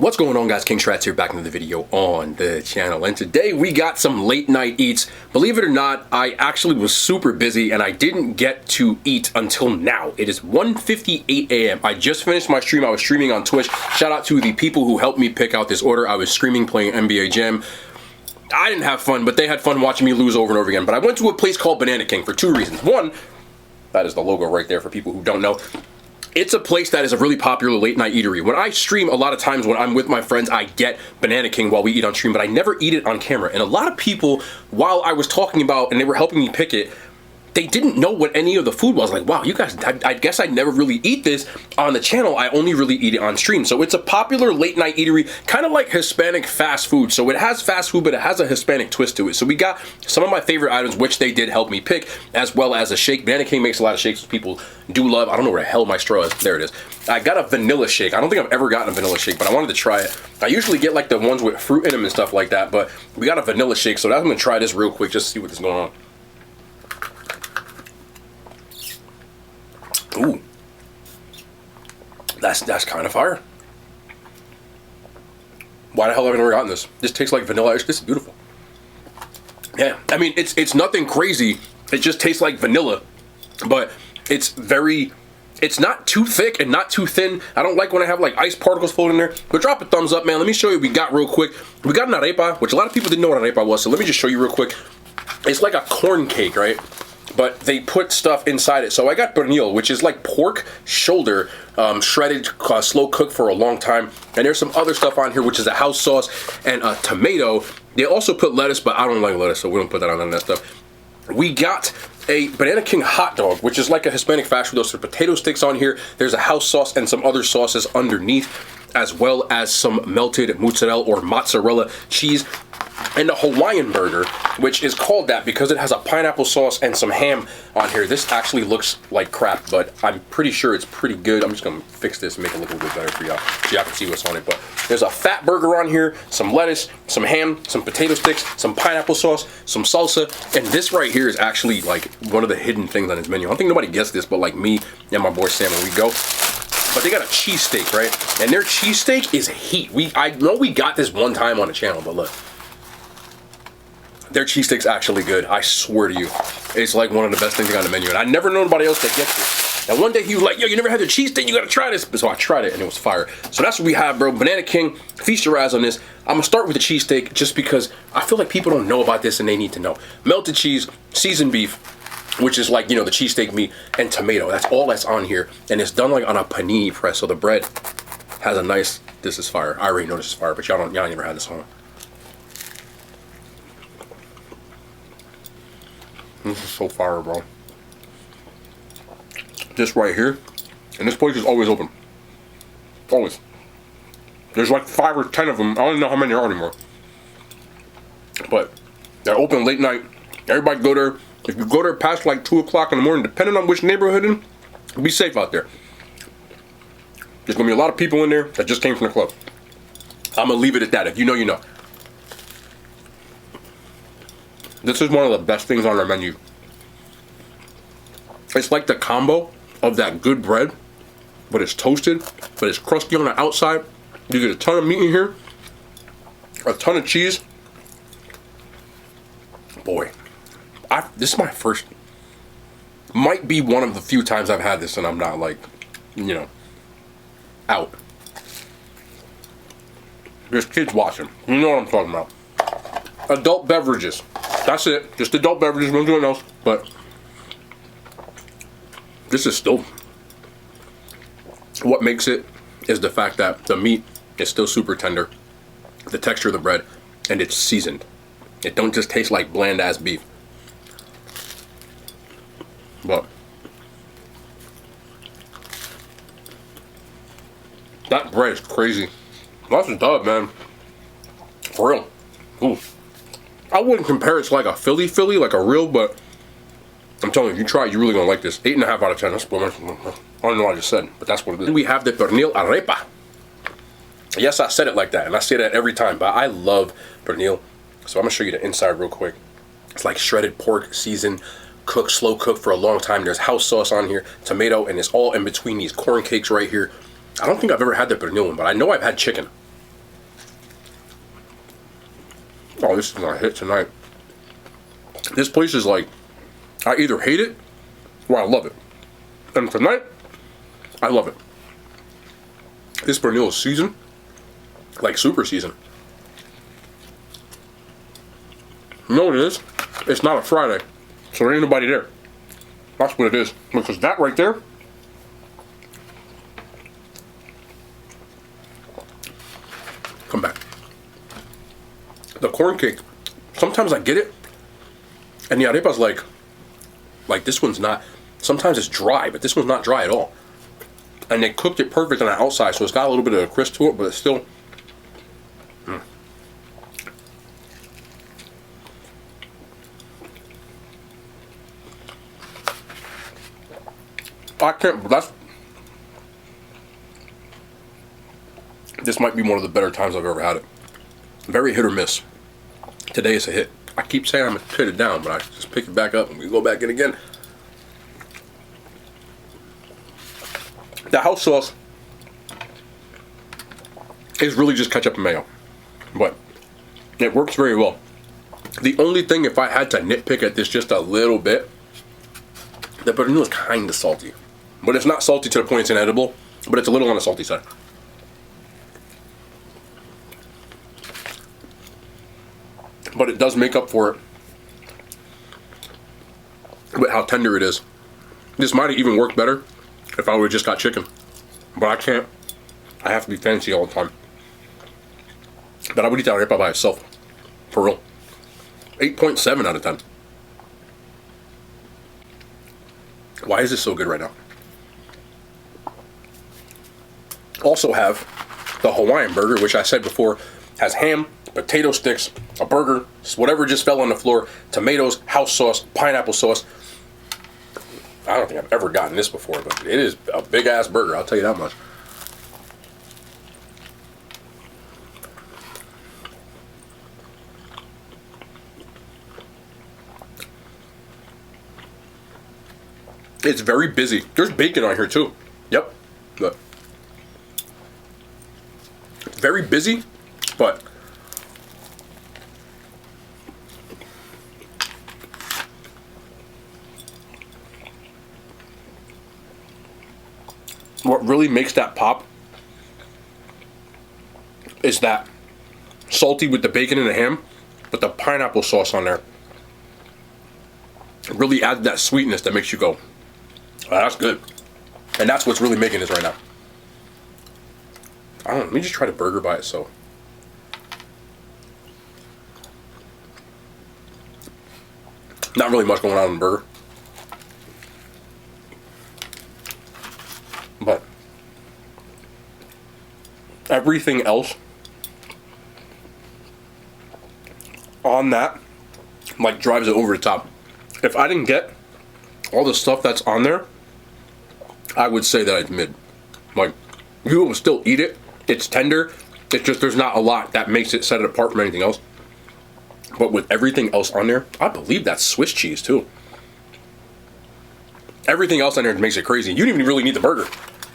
What's going on, guys? King Shrats here, back into the video on the channel, and today we got some late night eats. Believe it or not, I actually was super busy and I didn't get to eat until now. It is 1:58 a.m. I just finished my stream. I was streaming on Twitch. Shout out to the people who helped me pick out this order. I was streaming playing NBA Jam. I didn't have fun, but they had fun watching me lose over and over again. But I went to a place called Banana King for two reasons. One, that is the logo right there for people who don't know. It's a place that is a really popular late night eatery. When I stream, a lot of times when I'm with my friends, I get Banana King while we eat on stream, but I never eat it on camera. And a lot of people, while I was talking about, and they were helping me pick it, they didn't know what any of the food was. Like, wow, you guys, I guess I never really eat this on the channel. I only really eat it on stream. So it's a popular late night eatery, kind of like Hispanic fast food. So it has fast food, but it has a Hispanic twist to it. So we got some of my favorite items, which they did help me pick, as well as a shake. Banana King makes a lot of shakes people do love. I don't know where the hell my straw is. There it is. I got a vanilla shake. I don't think I've ever gotten a vanilla shake, but I wanted to try it. I usually get like the ones with fruit in them and stuff like that, but we got a vanilla shake. So I'm going to try this real quick just to see what's going on. Ooh, that's kind of fire. Why the hell have I never gotten this? This tastes like vanilla ice. This is beautiful. Yeah, I mean, it's nothing crazy. It just tastes like vanilla, but it's not too thick and not too thin. I don't like when I have like ice particles floating in there. But drop a thumbs up, man. Let me show you what we got real quick. We got an arepa, which a lot of people didn't know what an arepa was, so let me just show you real quick. It's like a corn cake, right? But they put stuff inside it. So I got pernil, which is like pork shoulder, shredded, slow cooked for a long time. And there's some other stuff on here, which is a house sauce and a tomato. They also put lettuce, but I don't like lettuce, so we don't put that on none of that stuff. We got a Banana King hot dog, which is like a Hispanic fast food. There's some potato sticks on here. There's a house sauce and some other sauces underneath, as well as some melted mozzarella cheese. And a Hawaiian burger, which is called that because it has a pineapple sauce and some ham on here. This actually looks like crap, but I'm pretty sure it's pretty good. I'm just gonna fix this and make it look a little bit better for y'all, so y'all can see what's on it. But there's a fat burger on here, some lettuce, some ham, some potato sticks, some pineapple sauce, some salsa, and this right here is actually like one of the hidden things on this menu. I don't think nobody gets this, but like me and my boy Sam when we go. But they got a cheesesteak, right? And their cheesesteak is heat. I know we got this one time on the channel, but look. Their cheesesteak's actually good. I swear to you. It's like one of the best things on the menu. And I never know anybody else that gets this. And one day he was like, yo, you never had the cheesesteak? You gotta try this. So I tried it and it was fire. So that's what we have, bro. Banana King, feast your eyes on this. I'm gonna start with the cheesesteak just because I feel like people don't know about this and they need to know. Melted cheese, seasoned beef, which is like, you know, the cheesesteak meat, and tomato. That's all that's on here. And it's done like on a panini press. So the bread has a nice, this is fire. I already know this is fire, but y'all never had this on. This is so fire, bro. This right here, and this place is always open. Always. There's like 5 or 10 of them. I don't know how many there are anymore. But they're open late night. Everybody go there. If you go there past like 2 o'clock in the morning, depending on which neighborhood in, be safe out there. There's gonna be a lot of people in there that just came from the club. I'm gonna leave it at that. If you know, you know. This is one of the best things on our menu. It's like the combo of that good bread, but it's toasted, but it's crusty on the outside. You get a ton of meat in here, a ton of cheese. Boy, this is my first, might be one of the few times I've had this and I'm not like, you know, out. There's kids watching. You know what I'm talking about. Adult beverages. That's it. Just adult beverages, nothing else. But this is still, what makes it is the fact that the meat is still super tender, the texture of the bread, and it's seasoned. It don't just taste like bland ass beef. But that bread is crazy. That's a dub, man. For real. Ooh. I wouldn't compare it to like a Philly, like a real, but I'm telling you, if you try it, you're really gonna like this. 8.5 out of 10. That's what I don't know what I just said, but that's what it is. Then we have the Pernil arepa. Yes, I said it like that, and I say that every time, but I love Pernil. So I'm gonna show you the inside real quick. It's like shredded pork, seasoned, cooked, slow cooked for a long time. There's house sauce on here, tomato, and it's all in between these corn cakes right here. I don't think I've ever had the Pernil one, but I know I've had chicken. Oh, this is gonna hit tonight. This place is like, I either hate it or I love it. And tonight, I love it. This Pernil is seasoned, like super seasoned. You know what it is? It's not a Friday, so there ain't nobody there. That's what it is. Because that right there, come back. The corn cake, sometimes I get it, and the arepa's like this one's not, sometimes it's dry, but this one's not dry at all. And they cooked it perfect on the outside, so it's got a little bit of a crisp to it, but it's still, I can't, this might be one of the better times I've ever had it. Very hit or miss. Today is a hit. I keep saying I'm gonna put it down, but I just pick it back up and we go back in again. The house sauce is really just ketchup and mayo, but it works very well. The only thing, if I had to nitpick at this just a little bit, the pernil is kind of salty. But it's not salty to the point it's inedible, but it's a little on the salty side. But it does make up for it with how tender it is. This might have even worked better if I would have just got chicken. But I can't. I have to be fancy all the time. But I would eat that arepa by itself. For real. 8.7 out of 10. Why is this so good right now? Also have the Hawaiian burger, which I said before has ham, potato sticks, a burger, whatever just fell on the floor, tomatoes, house sauce, pineapple sauce. I don't think I've ever gotten this before, but it is a big ass burger, I'll tell you that much. It's very busy. There's bacon on here too. Yep. Look. Very busy, but what really makes that pop is that salty with the bacon and the ham, but the pineapple sauce on there really adds that sweetness that makes you go, oh, that's good. And that's what's really making this right now. I don't know, let me just try the burger by itself. Not really much going on in the burger. But everything else on that like drives it over the top. If I didn't get all the stuff that's on there, I would say that it's mid. Like, you will still eat it. It's tender. It's just there's not a lot that makes it set it apart from anything else. But with everything else on there, I believe that's Swiss cheese too. Everything else on there makes it crazy. You didn't even really need the burger,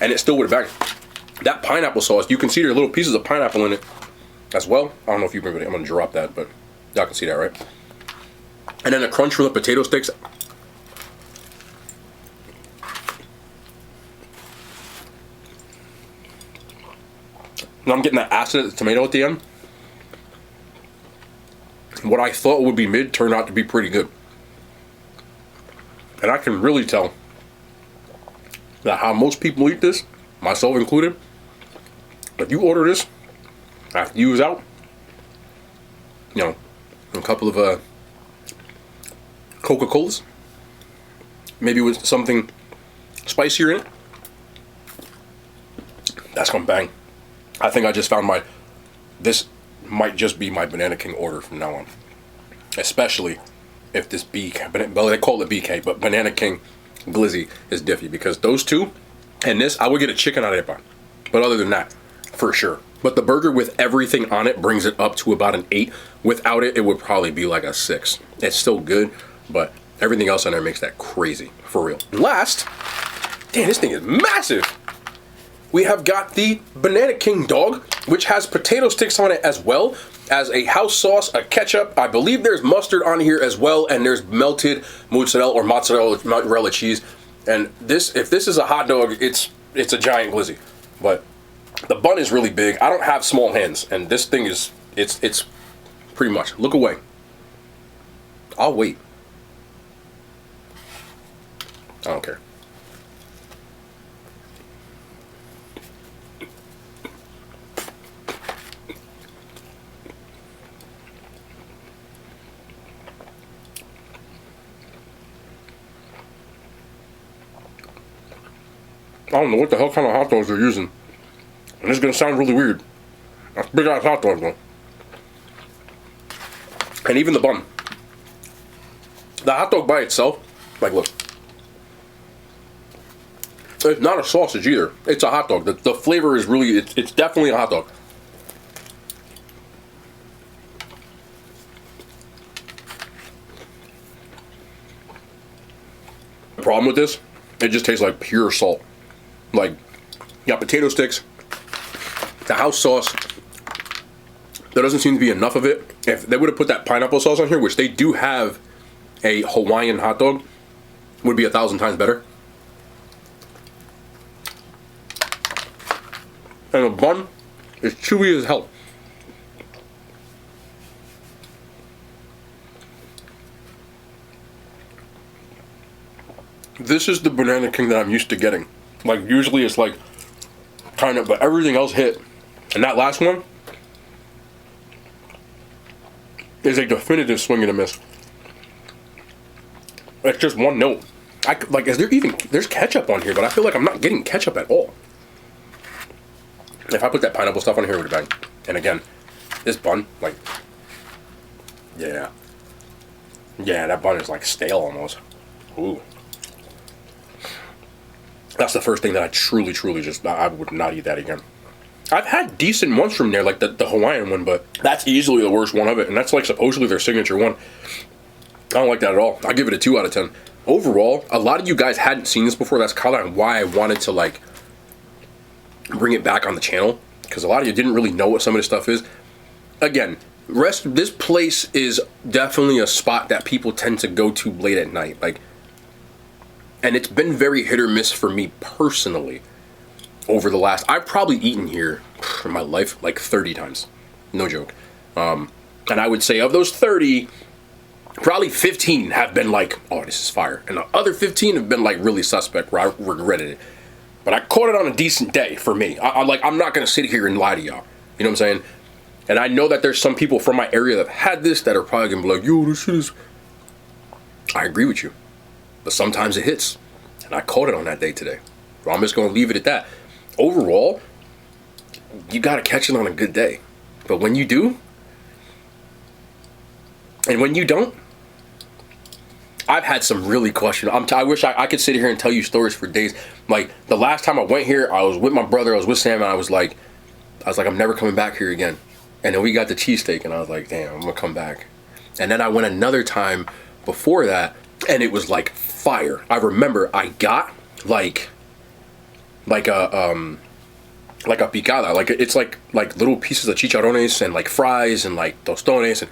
and it still would have bagged. That pineapple sauce, you can see there are little pieces of pineapple in it as well. I don't know if you remember it. I'm gonna drop that, but y'all can see that, right? And then the crunch from the potato sticks. And I'm getting that acid of the tomato at the end. What I thought would be mid turned out to be pretty good. And I can really tell that how most people eat this, myself included, if you order this after you was out, you know, a couple of Coca-Colas, maybe with something spicier in it, that's gonna bang. I think I just found this might just be my Banana King order from now on. Especially if this well, they call it BK, but Banana King Glizzy is diffy, because those two and this, I would get a chicken arepa. But other than that, for sure. But the burger with everything on it brings it up to about an 8. Without it, it would probably be like a 6. It's still good, but everything else on there makes that crazy, for real. Last, damn, this thing is massive. we have got the Banana King dog, which has potato sticks on it as well as a house sauce, a ketchup. I believe there's mustard on here as well, and there's melted mozzarella cheese. And this, if this is a hot dog, it's a giant glizzy. But the bun is really big. I don't have small hands, and this thing is, it's pretty much. Look away. I'll wait. I don't care. I don't know what the hell kind of hot dogs they're using. And this is going to sound really weird. That's big ass hot dog though. And even the bun. The hot dog by itself, like look. It's not a sausage either. It's a hot dog. The flavor is really, it's definitely a hot dog. The problem with this, it just tastes like pure salt. Like, you got potato sticks, the house sauce. There doesn't seem to be enough of it. If they would have put that pineapple sauce on here, which they do have a Hawaiian hot dog, would be 1,000 times better. And the bun is chewy as hell. This is the Banana King that I'm used to getting. Like, usually it's like, kind of, but everything else hit. And that last one is a definitive swing and a miss. It's just one note. Like, is there even, there's ketchup on here, but I feel like I'm not getting ketchup at all. If I put that pineapple stuff on here, it would have been. And again, this bun, like, yeah. Yeah, that bun is like stale almost. Ooh. That's the first thing that I truly just, I would not eat that again. I've had decent ones from there, like the Hawaiian one, but that's easily the worst one of it. And that's like supposedly their signature one. I don't like that at all. I give it a 2 out of 10. Overall, a lot of you guys hadn't seen this before. That's kind of why I wanted to like bring it back on the channel, because a lot of you didn't really know what some of this stuff is. Again, this place is definitely a spot that people tend to go to late at night. Like, and it's been very hit or miss for me personally over the last, I've probably eaten here in my life like 30 times. No joke. And I would say of those 30, probably 15 have been like, oh, this is fire. And the other 15 have been like really suspect where I regretted it. But I caught it on a decent day for me. I'm not going to sit here and lie to y'all. You know what I'm saying? And I know that there's some people from my area that have had this that are probably going to be like, yo, this shit is... I agree with you. But sometimes it hits. And I caught it on that day today. So I'm just going to leave it at that. Overall, you got to catch it on a good day. But when you do, and when you don't, I've had some really questionable. I wish I could sit here and tell you stories for days. Like, the last time I went here, I was with my brother, I was with Sam, and I was like, I'm never coming back here again. And then we got the cheesesteak, and I was like, damn, I'm going to come back. And then I went another time before that, and it was like fire. I remember I got like a picada. Like, it's like little pieces of chicharrones and like fries and like tostones, and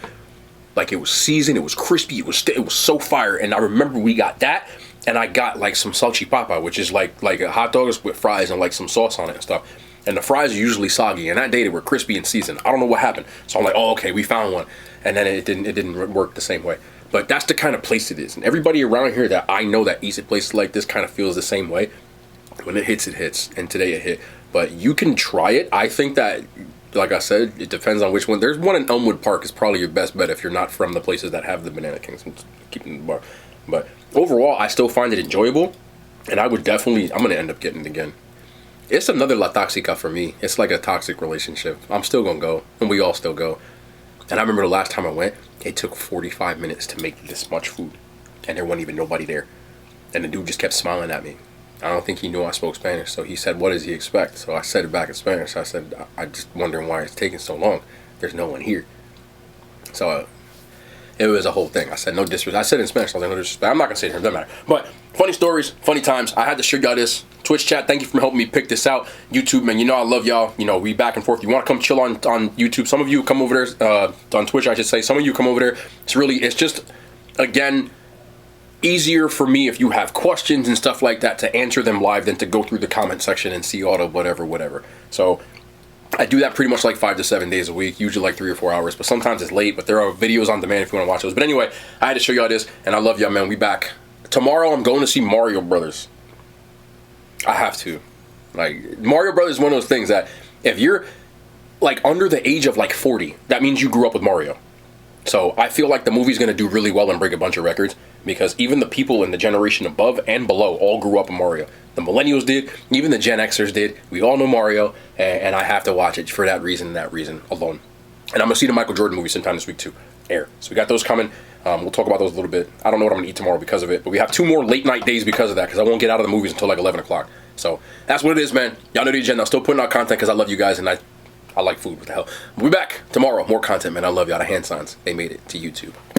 like it was seasoned, it was crispy, it was so fire. And I remember we got that, and I got like some salchipapa, which is like a hot dogs with fries and like some sauce on it and stuff. And the fries are usually soggy, and that day they were crispy and seasoned. I don't know what happened. So I'm like, oh, okay, we found one. And then it didn't work the same way. But that's the kind of place it is. And everybody around here that I know that eats at places like this kind of feels the same way. When it hits, it hits. And today it hit. But you can try it. I think that, like I said, it depends on which one. There's one in Elmwood Park is probably your best bet if you're not from the places that have the Banana Kings. I'm keeping the bar. But overall, I still find it enjoyable. And I would definitely, I'm going to end up getting it again. It's another La Toxica for me. It's like a toxic relationship. I'm still going to go. And we all still go. And I remember the last time I went, it took 45 minutes to make this much food. And there wasn't even nobody there. And the dude just kept smiling at me. I don't think he knew I spoke Spanish. So he said, what does he expect? So I said it back in Spanish. I said, I'm just wondering why it's taking so long. There's no one here. So it was a whole thing. I said, no disrespect. I said it in Spanish. I was like, no disrespect. I'm not going to say it here. It doesn't matter. But funny stories, funny times. I had to share y'all this. Twitch chat, thank you for helping me pick this out. YouTube, man, you know I love y'all. You know, we back and forth. You want to come chill on YouTube. Some of you come over there, on Twitch, I should say. Some of you come over there. It's just, again, easier for me if you have questions and stuff like that to answer them live than to go through the comment section and see all the whatever. So I do that pretty much like 5 to 7 days a week, usually like 3 or 4 hours, but sometimes it's late, but there are videos on demand if you want to watch those. But anyway, I had to show y'all this, and I love y'all, man. We back. Tomorrow I'm going to see Mario Brothers. I have to. Like, Mario Brothers is one of those things that if you're like under the age of like 40, that means you grew up with Mario. So I feel like the movie's going to do really well and break a bunch of records because even the people in the generation above and below all grew up with Mario. The millennials did, even the Gen Xers did. We all know Mario, and I have to watch it for that reason and that reason alone. And I'm going to see the Michael Jordan movie sometime this week too. Air. So we got those coming. We'll talk about those a little bit. I don't know what I'm going to eat tomorrow because of it, but we have 2 more late night days because of that because I won't get out of the movies until like 11 o'clock. So that's what it is, man. Y'all know the agenda. I'm still putting out content because I love you guys and I like food. What the hell? We'll be back tomorrow. More content, man. I love y'all. The hand signs. They made it to YouTube.